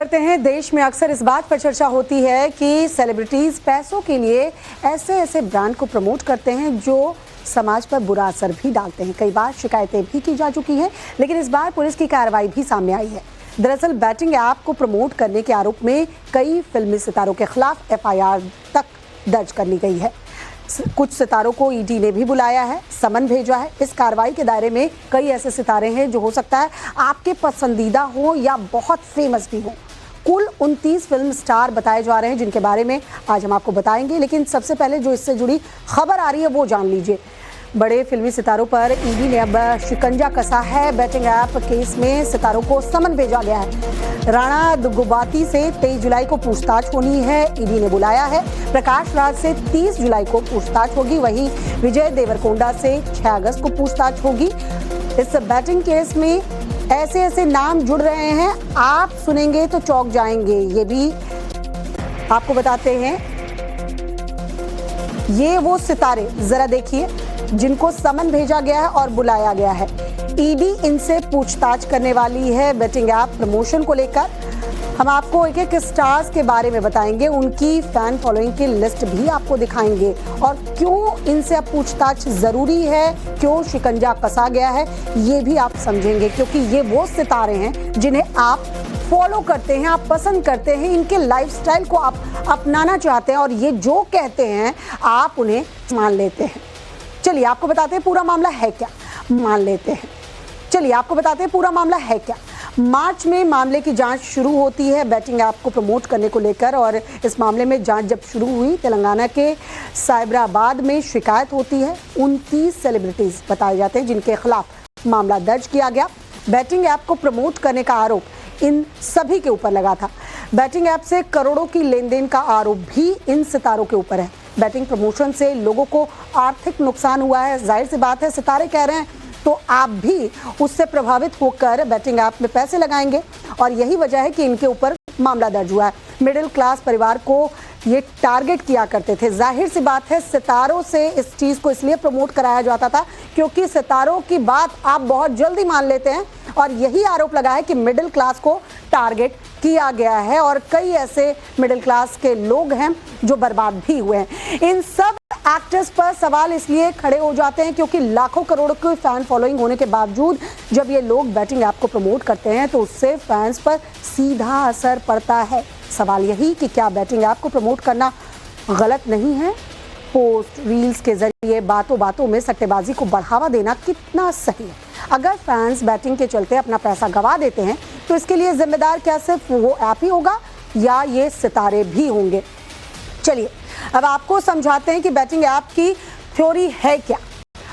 करते हैं। देश में अक्सर इस बात पर चर्चा होती है कि सेलिब्रिटीज पैसों के लिए ऐसे ब्रांड को प्रमोट करते हैं जो समाज पर बुरा असर भी डालते हैं। कई बार शिकायतें भी की जा चुकी हैं, लेकिन इस बार पुलिस की कार्रवाई भी सामने आई है। दरअसल बैटिंग ऐप को प्रमोट करने के आरोप में कई फिल्मी सितारों के खिलाफ एफआईआर तक दर्ज कर ली गई है। कुछ सितारों को ईडी ने भी बुलाया है, समन भेजा है। इस कार्रवाई के दायरे में कई ऐसे सितारे हैं जो हो सकता है आपके पसंदीदा हो या बहुत फेमस भी हो। कुल 29 फिल्म स्टार बताए जा रहे हैं, जिनके बारे में आज हम आपको बताएंगे। लेकिन सबसे पहले जो इससे जुड़ी खबर आ रही है वो जान लीजिए। बड़े फिल्मी सितारों पर ईडी ने अब शिकंजा कसा है। बैटिंग ऐप केस में सितारों को समन भेजा गया है। राणा दुग्गुबाती से 23 जुलाई को पूछताछ होनी है, ईडी ने बुलाया है। प्रकाश राज से 30 जुलाई को पूछताछ होगी। वहीं विजय देवरकोंडा से 6 अगस्त को पूछताछ होगी। इस बैटिंग केस में ऐसे नाम जुड़ रहे हैं, आप सुनेंगे तो चौंक जाएंगे। ये भी आपको बताते हैं। ये वो सितारे जरा देखिए जिनको समन भेजा गया है और बुलाया गया है। ईडी इनसे पूछताछ करने वाली है बैटिंग ऐप प्रमोशन को लेकर। हम आपको एक स्टार्स के बारे में बताएंगे, उनकी फैन फॉलोइंग की लिस्ट भी आपको दिखाएंगे और क्यों इनसे अब पूछताछ जरूरी है, क्यों शिकंजा कसा गया है, ये भी आप समझेंगे। क्योंकि ये वो सितारे हैं जिन्हें आप फॉलो करते हैं, आप पसंद करते हैं, इनके लाइफस्टाइल को आप अपनाना चाहते हैं और ये जो कहते हैं आप उन्हें मान लेते हैं। चलिए आपको बताते हैं पूरा मामला है क्या। मान लेते हैं। चलिए आपको बताते हैं पूरा मामला है क्या। मार्च में मामले की जांच शुरू होती है बैटिंग ऐप को प्रमोट करने को लेकर, और इस मामले में जांच जब शुरू हुई, तेलंगाना के साइबराबाद में शिकायत होती है। 29 सेलिब्रिटीज बताए जाते हैं जिनके खिलाफ मामला दर्ज किया गया। बैटिंग ऐप को प्रमोट करने का आरोप इन सभी के ऊपर लगा था। बैटिंग ऐप से करोड़ों की लेन देन का आरोप भी इन सितारों के ऊपर है। बैटिंग प्रमोशन से लोगों को आर्थिक नुकसान हुआ है। जाहिर सी बात है, सितारे कह रहे हैं तो आप भी उससे प्रभावित होकर बैटिंग ऐप में पैसे लगाएंगे, और यही वजह है कि इनके ऊपर मामला दर्ज हुआ है। मिडिल क्लास परिवार को ये टारगेट किया करते थे। जाहिर सी बात है, सितारों से इस चीज़ को इसलिए प्रमोट कराया जाता था क्योंकि सितारों की बात आप बहुत जल्दी मान लेते हैं, और यही आरोप लगा है कि मिडिल क्लास को टारगेट किया गया है और कई ऐसे मिडिल क्लास के लोग हैं जो बर्बाद भी हुए हैं। इन सब एक्टर्स पर सवाल इसलिए खड़े हो जाते हैं क्योंकि लाखों करोड़ों की फैन फॉलोइंग होने के बावजूद जब ये लोग बैटिंग ऐप को प्रमोट करते हैं तो उससे फैंस पर सीधा असर पड़ता है। सवाल यही कि क्या बैटिंग ऐप को प्रमोट करना गलत नहीं है? पोस्ट रील्स के जरिए बातों में सट्टेबाजी को बढ़ावा देना कितना सही है? अगर फैंस बैटिंग के चलते अपना पैसा गंवा देते हैं तो इसके लिए जिम्मेदार क्या सिर्फ वो ऐप ही होगा या ये सितारे भी होंगे? चलिए अब आपको समझाते हैं कि बैटिंग ऐप की थ्योरी है क्या,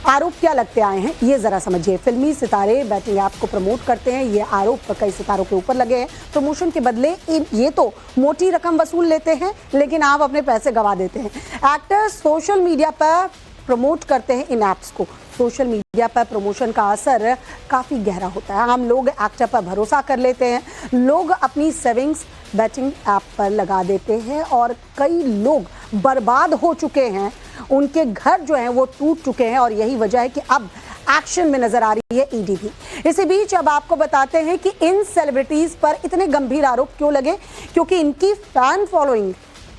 आरोप क्या लगते आए हैं, ये जरा समझिए। फिल्मी सितारे बैटिंग ऐप को प्रमोट करते हैं, ये आरोप कई सितारों के ऊपर लगे हैं। प्रमोशन के बदले ये तो मोटी रकम वसूल लेते हैं, लेकिन आप अपने पैसे गंवा देते हैं। एक्टर्स सोशल मीडिया पर प्रमोट करते हैं इन ऐप्स को। सोशल मीडिया पर प्रमोशन का असर काफ़ी गहरा होता है। हम लोग एक्टर पर भरोसा कर लेते हैं, लोग अपनी सेविंग्स बैटिंग ऐप पर लगा देते हैं और कई लोग बर्बाद हो चुके हैं, उनके घर जो हैं वो टूट चुके हैं, और यही वजह है कि अब एक्शन में नजर आ रही है ईडी भी। इसी बीच अब आपको बताते हैं कि इन सेलिब्रिटीज पर इतने गंभीर आरोप क्यों लगे, क्योंकि इनकी फैन फॉलोइंग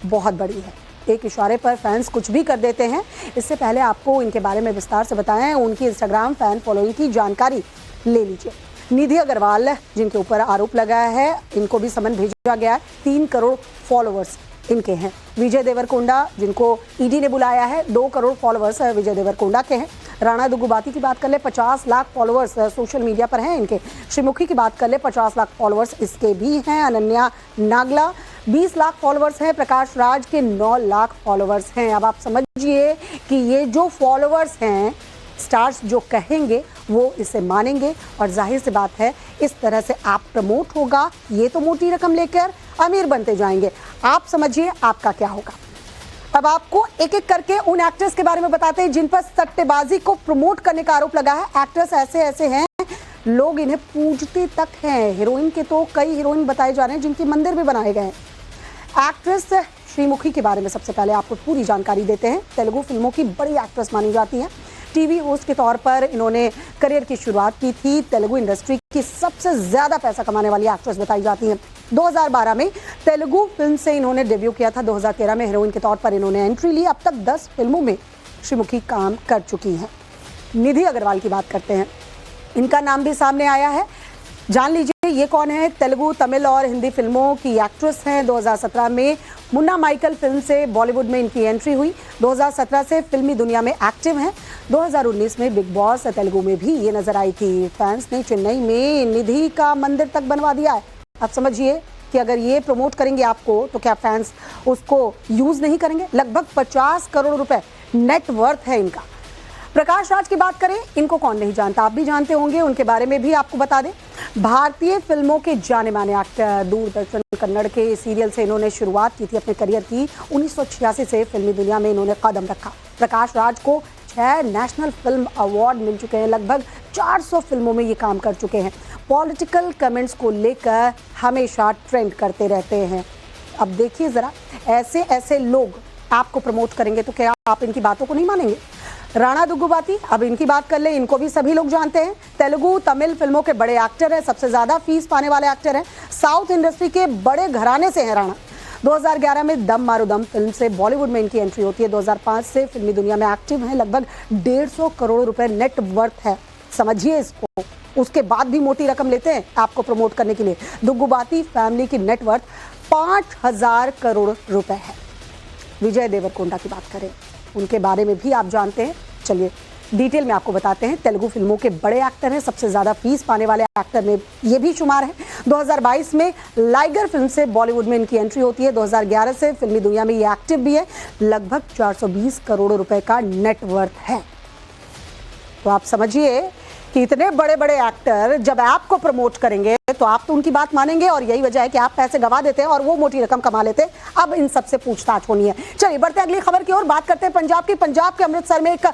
बहुत बड़ी है। एक इशारे पर फैंस कुछ भी कर देते हैं। इससे पहले आपको इनके बारे में विस्तार से बताएं, उनकी इंस्टाग्राम फैन फॉलोइंग की जानकारी ले लीजिए। निधि अग्रवाल जिनके ऊपर आरोप लगा है, इनको भी समन भेजा गया है। 3 करोड़ फॉलोअर्स इनके हैं। विजय देवरकोंडा जिनको ईडी ने बुलाया है, 2 करोड़ फॉलोअर्स विजय देवरकोंडा के हैं। राणा दुग्गुबाती की बात कर ले, 50 लाख फॉलोअर्स सोशल मीडिया पर हैं इनके। श्रीमुखी की बात कर ले, 50 लाख फॉलोअर्स इसके भी हैं। अनन्या नागला 20 लाख फॉलोअर्स हैं। प्रकाश राज के 9 लाख फॉलोअर्स हैं। अब आप समझिए कि ये जो फॉलोअर्स हैं, स्टार्स जो कहेंगे वो इसे मानेंगे, और जाहिर सी बात है इस तरह से आप प्रमोट होगा, ये तो मोटी रकम लेकर अमीर बनते जाएंगे। आप समझिए आपका क्या होगा। अब आपको एक एक करके उन एक्टर्स के बारे में बताते हैं जिन पर सट्टेबाजी को प्रमोट करने का आरोप लगा है। एक्टर्स ऐसे हैं, लोग इन्हें पूजते तक हैं। हीरोइन के तो कई हीरोइन बताए जा रहे हैं जिनके मंदिर भी बनाए गए हैं। एक्ट्रेस श्रीमुखी के बारे में सबसे पहले आपको पूरी जानकारी देते हैं। तेलुगु फिल्मों की बड़ी एक्ट्रेस मानी जाती हैं। टीवी होस्ट के तौर पर इन्होंने करियर की शुरुआत की थी। तेलुगु इंडस्ट्री की सबसे ज्यादा पैसा कमाने वाली एक्ट्रेस बताई जाती हैं। 2012 में तेलुगु फिल्म से इन्होंने डेब्यू किया था। 2013 में हीरोइन के तौर पर इन्होंने एंट्री ली। अब तक 10 फिल्मों में श्रीमुखी काम कर चुकी हैं। निधि अग्रवाल की बात करते हैं, इनका नाम भी सामने आया है। जान लीजिए ये कौन है। तेलुगु, तमिल और हिंदी फिल्मों की एक्ट्रेस हैं। 2017 में मुन्ना माइकल फिल्म से बॉलीवुड में इनकी एंट्री हुई। 2017 से फिल्मी दुनिया में एक्टिव हैं। 2019 में बिग बॉस तेलुगु में भी ये नजर आई थी। फैंस ने चेन्नई में निधि का मंदिर तक बनवा दिया है। अब समझिए कि अगर ये प्रमोट करेंगे आपको तो क्या फैंस उसको यूज नहीं करेंगे। लगभग 50 करोड़ रुपए नेट वर्थ है इनका। प्रकाश राज की बात करें, इनको कौन नहीं जानता, आप भी जानते होंगे। उनके बारे में भी आपको बता दें, भारतीय फिल्मों के जाने माने एक्टर। दूरदर्शन कन्नड़ के सीरियल से इन्होंने शुरुआत की थी अपने करियर की। 1986 से फिल्मी दुनिया में इन्होंने कदम रखा। प्रकाश राज को 6 नेशनल फिल्म अवार्ड मिल चुके हैं। लगभग 400 फिल्मों में ये काम कर चुके हैं। पॉलिटिकल कमेंट्स को लेकर हमेशा ट्रेंड करते रहते हैं। अब देखिए जरा, ऐसे ऐसे लोग आपको प्रमोट करेंगे तो क्या आप इनकी बातों को नहीं मानेंगे। राणा दुग्गुबाती, अब इनकी बात कर ले, इनको भी सभी लोग जानते हैं। तेलुगु, तमिल फिल्मों के बड़े एक्टर हैं। सबसे ज्यादा फीस पाने वाले एक्टर हैं। साउथ इंडस्ट्री के बड़े घराने से हैं राणा। 2011 में दम मारू दम फिल्म से बॉलीवुड में इनकी एंट्री होती है। 2005 से फिल्मी दुनिया में एक्टिव हैं। लगभग 150 करोड़ रुपए नेट वर्थ है, समझिए इसको। उसके बाद भी मोटी रकम लेते हैं आपको प्रमोट करने के लिए। दुग्गुबाती फैमिली की नेट वर्थ 5000 करोड़ रुपए है। विजय देवरकोंडा की बात करें, उनके बारे में भी आप जानते हैं। चलिए डिटेल में आपको बताते हैं। तेलुगु फिल्मों के बड़े एक्टर हैं। सबसे ज्यादा फीस पाने वाले एक्टर में ये भी शुमार है। 2022 में लाइगर फिल्म से बॉलीवुड में इनकी एंट्री होती है। 2011 से फिल्मी दुनिया में ये एक्टिव भी है। लगभग 420 करोड़ रुपए का नेट वर्थ है। तो आप समझिए कि इतने बड़े बड़े एक्टर जब आपको प्रमोट करेंगे तो आप तो उनकी बात मानेंगे। और यही वजह है कि आप पैसे गवा देते हैं और वो मोटी रकम कमा लेते हैं। अब इन सबसे पूछताछ होनी है। चलिए बढ़ते हैं अगली खबर की ओर। बात करते हैं पंजाब की। पंजाब के अमृतसर में एक